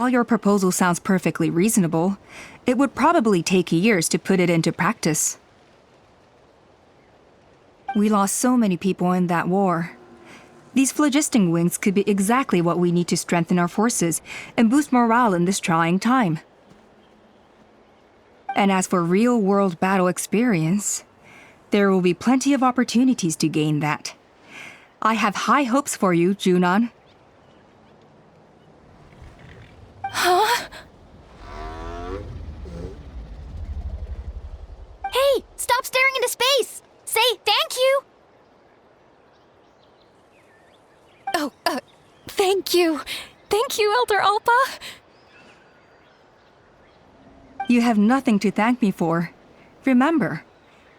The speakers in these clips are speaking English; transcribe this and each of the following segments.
While your proposal sounds perfectly reasonable, it would probably take years to put it into practice. We lost so many people in that war. These phlogisting wings could be exactly what we need to strengthen our forces and boost morale in this trying time. And as for real-world battle experience, there will be plenty of opportunities to gain that. I have high hopes for you, Junon. Huh? Hey, stop staring into space! Say thank you! Oh, thank you. Thank you, Elder Alpa. You have nothing to thank me for. Remember,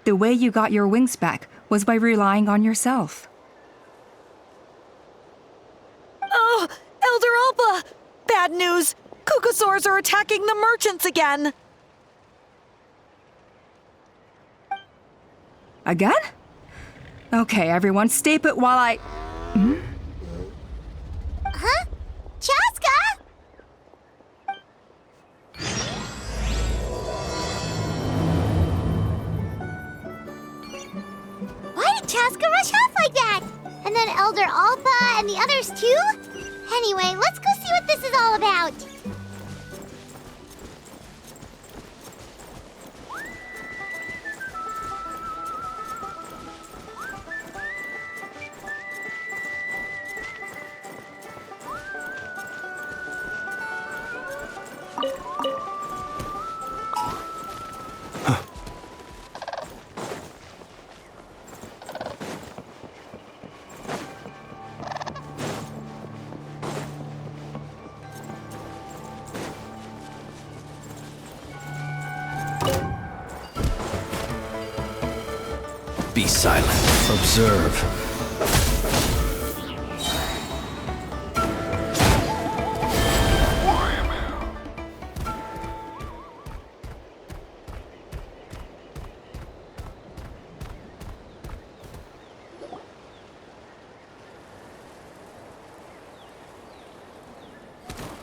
the way you got your wings back was by relying on yourself. Oh, Elder Alpa! Bad news! Kukosaurs are attacking the merchants again! Again? Okay, everyone, stay put while I... Huh? Chaska? Why did Chaska rush off like that? And then Elder Alpa and the others too? Anyway, let's go see what this is all about. Be silent. Observe.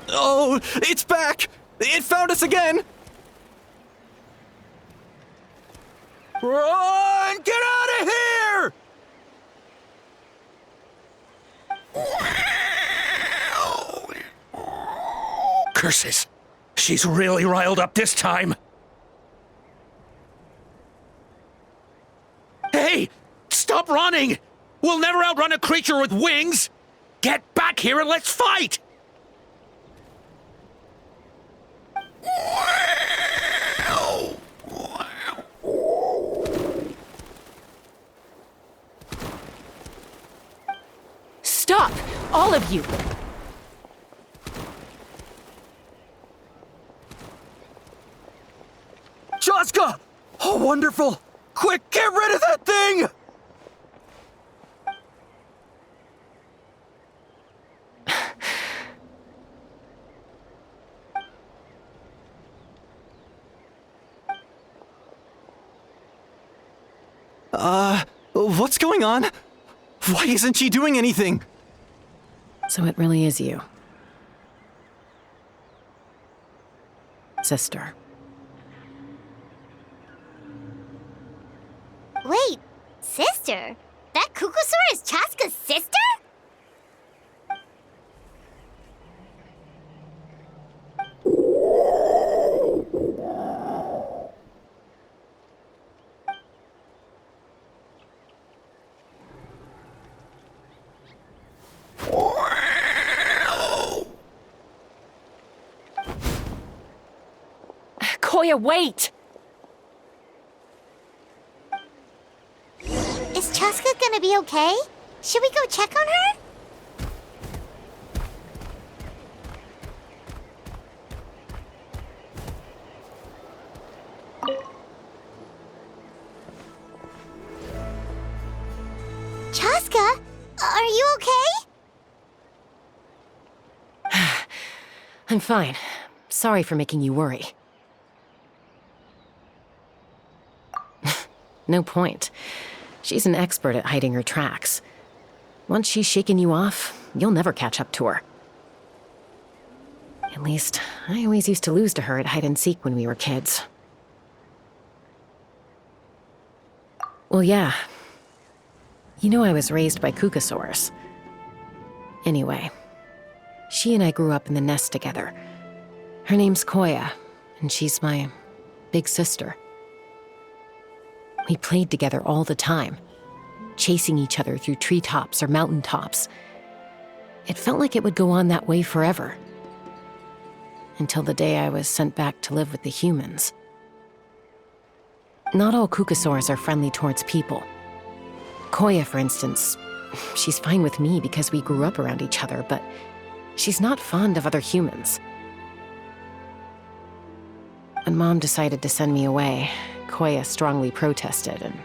Oh, it's back! It found us again! Run! Get out of here! Curses! She's really riled up this time! Hey! Stop running! We'll never outrun a creature with wings! Get back here and let's fight! Stop! All of you! Chaska! Oh, wonderful! Quick, get rid of that thing! What's going on? Why isn't she doing anything? So it really is you. Sister. Wait, sister? That Kukosaur is Chaska's sister? Koya, wait! Is Chaska gonna be okay? Should we go check on her? Chaska, are you okay? I'm fine. Sorry for making you worry. No point. She's an expert at hiding her tracks. Once she's shaken you off, you'll never catch up to her. At least, I always used to lose to her at hide and seek when we were kids. Well, yeah. You know I was raised by Kukasaurs. Anyway, she and I grew up in the nest together. Her name's Koya, and she's my big sister. We played together all the time, chasing each other through treetops or mountaintops. It felt like it would go on that way forever. Until the day I was sent back to live with the humans. Not all Kukasaurs are friendly towards people. Koya, for instance, she's fine with me because we grew up around each other, but she's not fond of other humans. When Mom decided to send me away, Koya strongly protested, and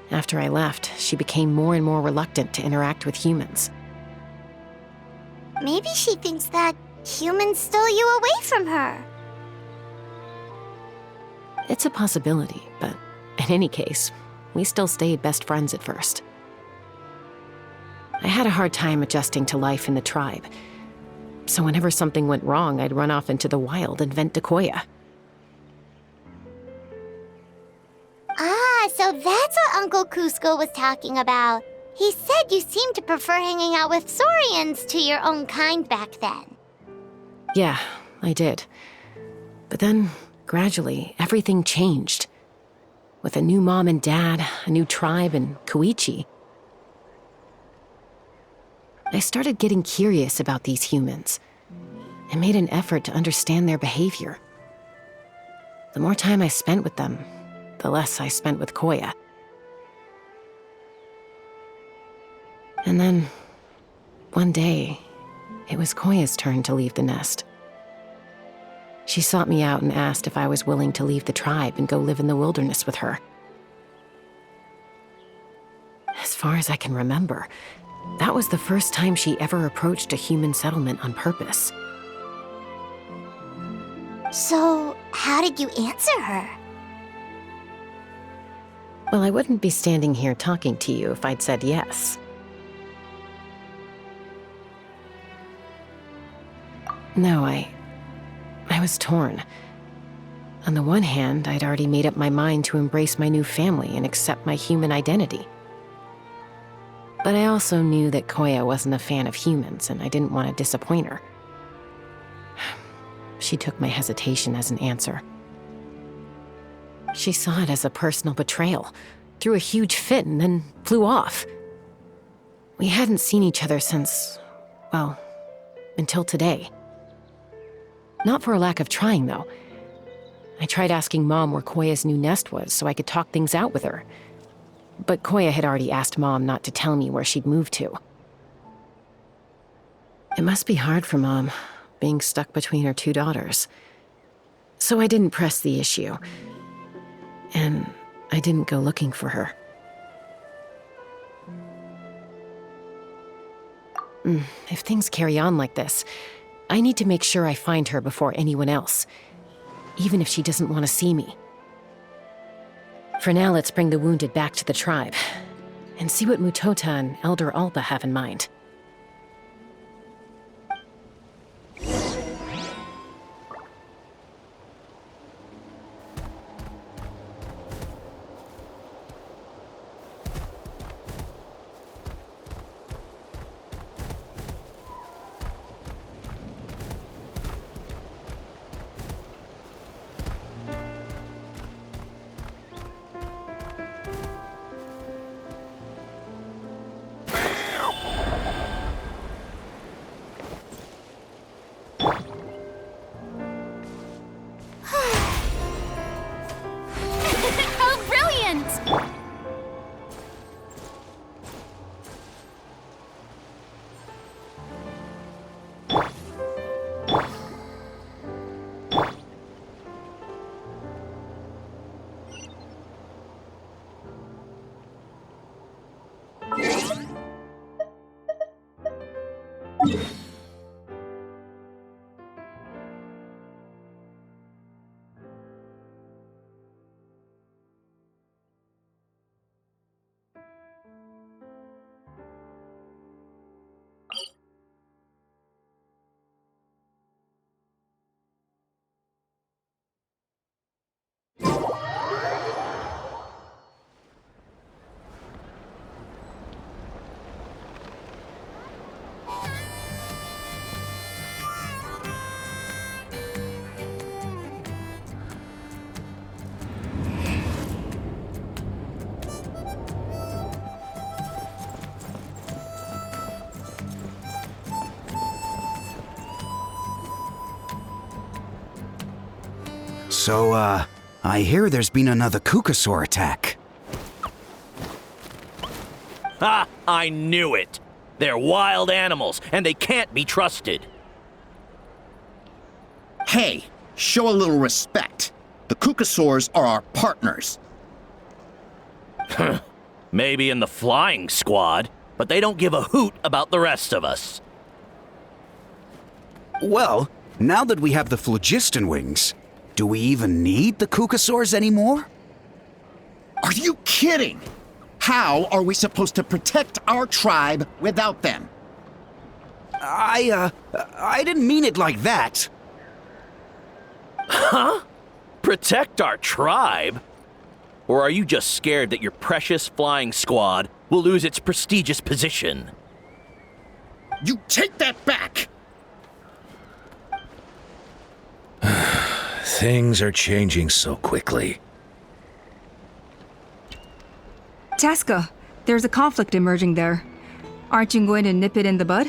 after I left, she became more and more reluctant to interact with humans. Maybe she thinks that humans stole you away from her. It's a possibility, but in any case, we still stayed best friends at first. I had a hard time adjusting to life in the tribe, so whenever something went wrong, I'd run off into the wild and vent to Koya. Ah, so that's what Uncle Cusco was talking about. He said you seemed to prefer hanging out with Saurians to your own kind back then. Yeah, I did. But then, gradually, everything changed. With a new mom and dad, a new tribe, and Koichi. I started getting curious about these humans, and made an effort to understand their behavior. The more time I spent with them, the less I spent with Koya. And then, one day, it was Koya's turn to leave the nest. She sought me out and asked if I was willing to leave the tribe and go live in the wilderness with her. As far as I can remember, that was the first time she ever approached a human settlement on purpose. So, how did you answer her? Well, I wouldn't be standing here talking to you if I'd said yes. No, I was torn. On the one hand, I'd already made up my mind to embrace my new family and accept my human identity. But I also knew that Koya wasn't a fan of humans, and I didn't want to disappoint her. She took my hesitation as an answer. She saw it as a personal betrayal, threw a huge fit, and then flew off. We hadn't seen each other since, well, until today. Not for a lack of trying, though. I tried asking Mom where Koya's new nest was so I could talk things out with her. But Koya had already asked Mom not to tell me where she'd moved to. It must be hard for Mom, being stuck between her two daughters. So I didn't press the issue. And I didn't go looking for her. If things carry on like this, I need to make sure I find her before anyone else, even if she doesn't want to see me. For now, let's bring the wounded back to the tribe, and see what Mutota and Elder Alba have in mind. So, I hear there's been another Kukasaur attack. Ha! I knew it! They're wild animals, and they can't be trusted. Hey, show a little respect. The Kukasaurs are our partners. Maybe in the flying squad, but they don't give a hoot about the rest of us. Well, now that we have the phlogiston wings, do we even need the Kukasaurs anymore? Are you kidding? How are we supposed to protect our tribe without them? I didn't mean it like that. Protect our tribe? Or are you just scared that your precious flying squad will lose its prestigious position? You take that back! Things are changing so quickly. Tasca, there's a conflict emerging there. Aren't you going to nip it in the bud?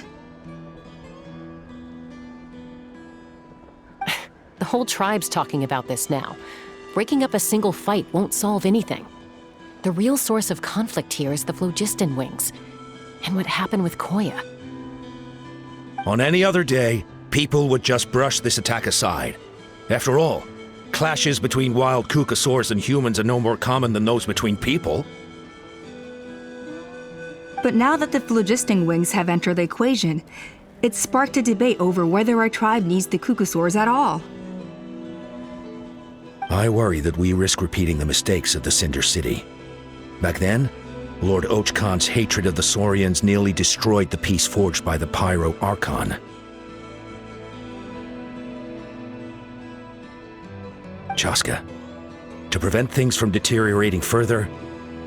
The whole tribe's talking about this now. Breaking up a single fight won't solve anything. The real source of conflict here is the phlogiston wings, and what happened with Koya. On any other day, people would just brush this attack aside. After all, clashes between wild Kukasaurs and humans are no more common than those between people. But now that the phlogiston wings have entered the equation, it's sparked a debate over whether our tribe needs the Kukasaurs at all. I worry that we risk repeating the mistakes of the Cinder City. Back then, Lord Ochkan's hatred of the Saurians nearly destroyed the peace forged by the Pyro Archon. Chaska, to prevent things from deteriorating further,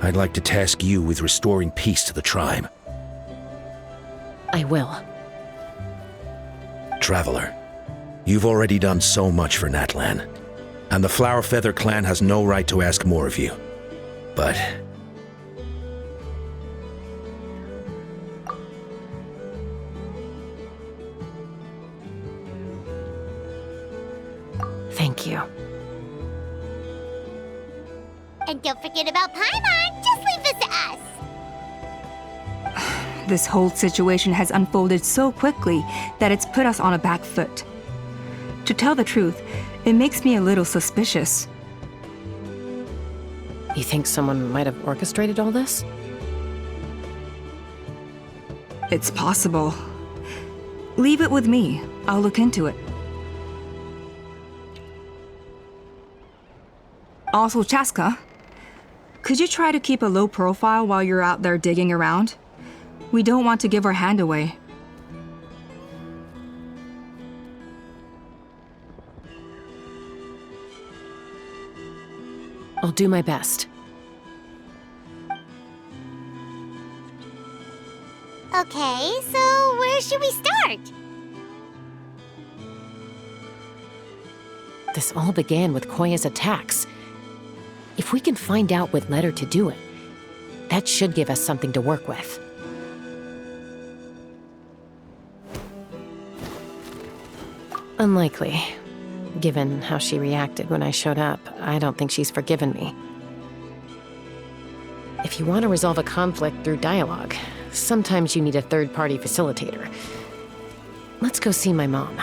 I'd like to task you with restoring peace to the tribe. I will. Traveler, you've already done so much for Natlan, and the Flower Feather clan has no right to ask more of you. But thank you. And don't forget about Paimon. Just leave this to us. This whole situation has unfolded so quickly that it's put us on a back foot. To tell the truth, it makes me a little suspicious. You think someone might have orchestrated all this? It's possible. Leave it with me. I'll look into it. Also, Chaska, could you try to keep a low profile while you're out there digging around? We don't want to give our hand away. I'll do my best. Okay, so where should we start? This all began with Koya's attacks. If we can find out what led her to do it, that should give us something to work with. Unlikely. Given how she reacted when I showed up, I don't think she's forgiven me. If you want to resolve a conflict through dialogue, sometimes you need a third-party facilitator. Let's go see my mom.